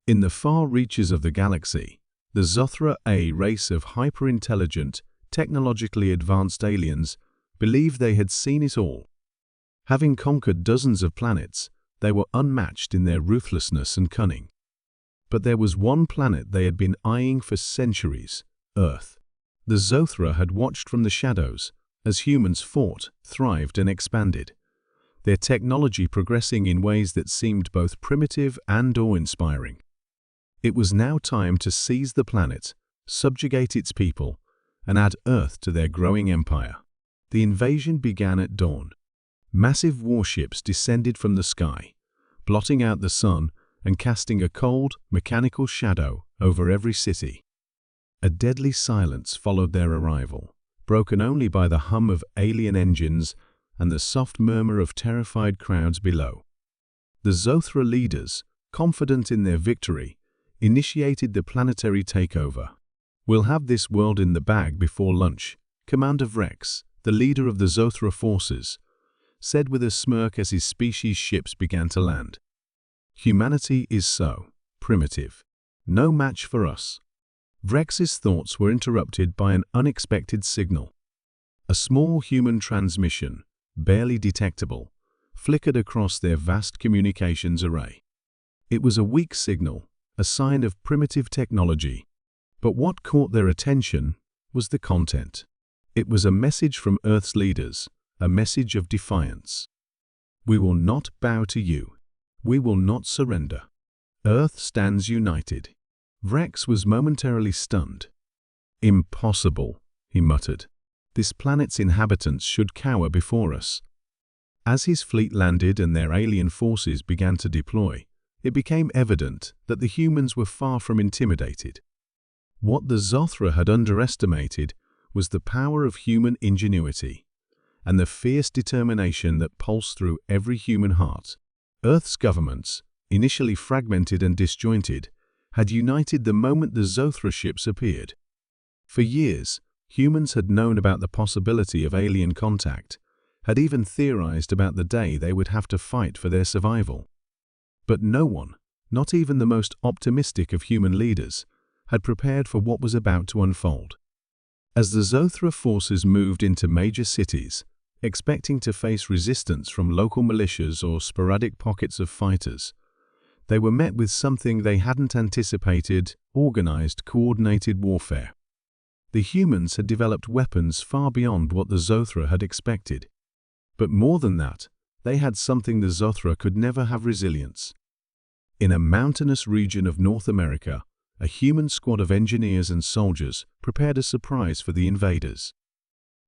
In the far reaches of the galaxy, the Zothra, a race of hyper-intelligent, technologically advanced aliens, believed they had seen it all. Having conquered dozens of planets, they were unmatched in their ruthlessness and cunning. But there was one planet they had been eyeing for centuries, Earth. The Zothra had watched from the shadows as humans fought, thrived, and expanded, their technology progressing in ways that seemed both primitive and awe-inspiring. It was now time to seize the planet, subjugate its people, and add Earth to their growing empire. The invasion began at dawn. Massive warships descended from the sky, blotting out the sun and casting a cold, mechanical shadow over every city. A deadly silence followed their arrival, broken only by the hum of alien engines and the soft murmur of terrified crowds below. The Zothra leaders, confident in their victory, initiated the planetary takeover. "We'll have this world in the bag before lunch," Commander Vrex, the leader of the Zothra forces, said with a smirk as his species' ships began to land. "Humanity is so primitive. No match for us." Vrex's thoughts were interrupted by an unexpected signal. A small human transmission, barely detectable, flickered across their vast communications array. It was a weak signal, a sign of primitive technology. But what caught their attention was the content. It was a message from Earth's leaders, a message of defiance. "We will not bow to you. We will not surrender. Earth stands united." Vrex was momentarily stunned. "Impossible," he muttered. "This planet's inhabitants should cower before us." As his fleet landed and their alien forces began to deploy, it became evident that the humans were far from intimidated. What the Zothra had underestimated was the power of human ingenuity and the fierce determination that pulsed through every human heart. Earth's governments, initially fragmented and disjointed, had united the moment the Zothra ships appeared. For years, humans had known about the possibility of alien contact, had even theorized about the day they would have to fight for their survival. But no one, not even the most optimistic of human leaders, had prepared for what was about to unfold. As the Zothra forces moved into major cities, expecting to face resistance from local militias or sporadic pockets of fighters, they were met with something they hadn't anticipated: organized, coordinated warfare. The humans had developed weapons far beyond what the Zothra had expected. But more than that, they had something the Zothra could never have: resilience. In a mountainous region of North America, a human squad of engineers and soldiers prepared a surprise for the invaders.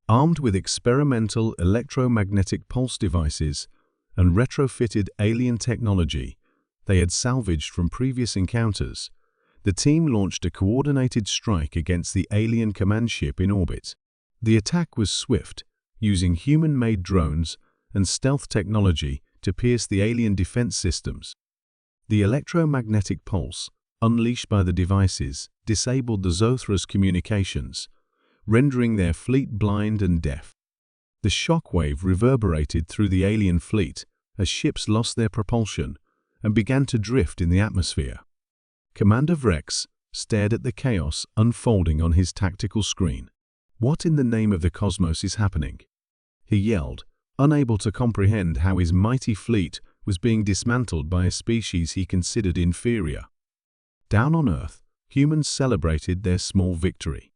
Armed with experimental electromagnetic pulse devices and retrofitted alien technology they had salvaged from previous encounters, the team launched a coordinated strike against the alien command ship in orbit. The attack was swift, using human-made drones and stealth technology to pierce the alien defense systems. The electromagnetic pulse, unleashed by the devices, disabled the Zothra's communications, rendering their fleet blind and deaf. The shockwave reverberated through the alien fleet as ships lost their propulsion and began to drift in the atmosphere. Commander Vrex stared at the chaos unfolding on his tactical screen. "What in the name of the cosmos is happening?" he yelled, unable to comprehend how his mighty fleet was being dismantled by a species he considered inferior. Down on Earth, humans celebrated their small victory.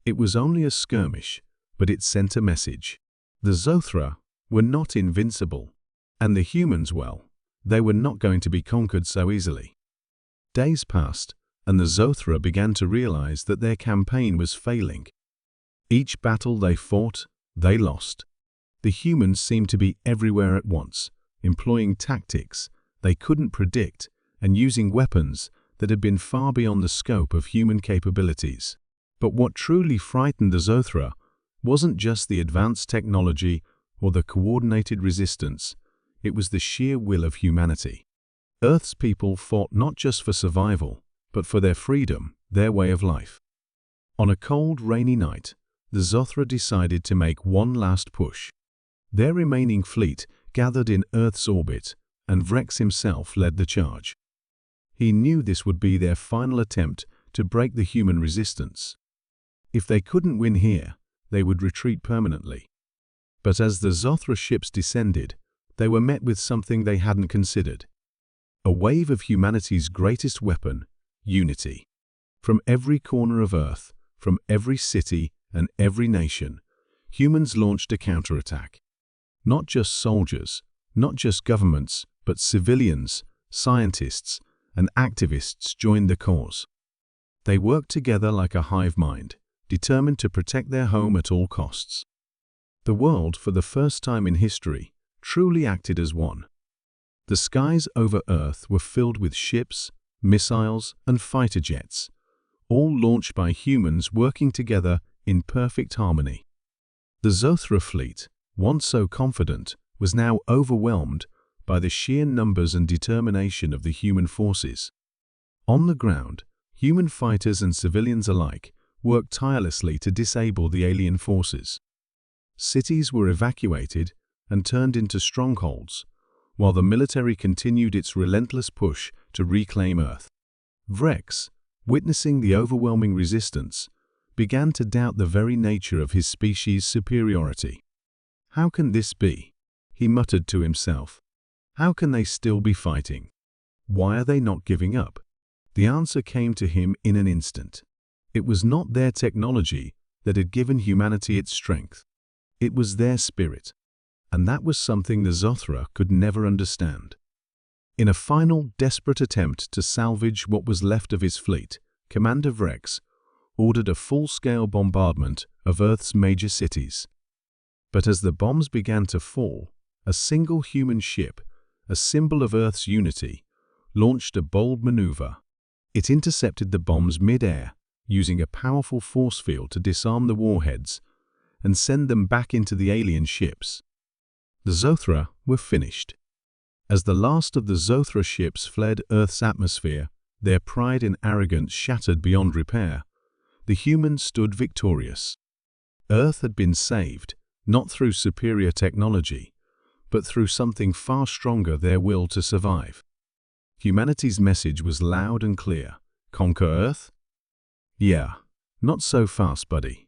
It was only a skirmish, but it sent a message. The Zothra were not invincible, and the humans, well, they were not going to be conquered so easily. Days passed, and the Zothra began to realize that their campaign was failing. Each battle they fought, they lost. The humans seemed to be everywhere at once, employing tactics they couldn't predict and using weapons that had been far beyond the scope of human capabilities. But what truly frightened the Zothra wasn't just the advanced technology or the coordinated resistance, it was the sheer will of humanity. Earth's people fought not just for survival, but for their freedom, their way of life. On a cold, rainy night, the Zothra decided to make one last push. Their remaining fleet gathered in Earth's orbit, and Vrex himself led the charge. He knew this would be their final attempt to break the human resistance. If they couldn't win here, they would retreat permanently. But as the Zothra ships descended, they were met with something they hadn't considered. A wave of humanity's greatest weapon, unity. From every corner of Earth, from every city and every nation, humans launched a counterattack. Not just soldiers, not just governments, but civilians, scientists, and activists joined the cause. They worked together like a hive mind, determined to protect their home at all costs. The world, for the first time in history, truly acted as one. The skies over Earth were filled with ships, missiles, and fighter jets, all launched by humans working together in perfect harmony. The Zothra fleet, once so confident, was now overwhelmed by the sheer numbers and determination of the human forces. On the ground, human fighters and civilians alike worked tirelessly to disable the alien forces. Cities were evacuated and turned into strongholds, while the military continued its relentless push to reclaim Earth. Vrex, witnessing the overwhelming resistance, began to doubt the very nature of his species' superiority. "How can this be?" he muttered to himself. "How can they still be fighting? Why are they not giving up?" The answer came to him in an instant. It was not their technology that had given humanity its strength. It was their spirit. And that was something the Zothra could never understand. In a final, desperate attempt to salvage what was left of his fleet, Commander Vrex ordered a full-scale bombardment of Earth's major cities. But as the bombs began to fall, a single human ship, a symbol of Earth's unity, launched a bold maneuver. It intercepted the bombs mid-air, using a powerful force field to disarm the warheads and send them back into the alien ships. The Zothra were finished. As the last of the Zothra ships fled Earth's atmosphere, their pride and arrogance shattered beyond repair, the humans stood victorious. Earth had been saved, not through superior technology, but through something far stronger: their will to survive. Humanity's message was loud and clear. Conquer Earth? Yeah, not so fast, buddy.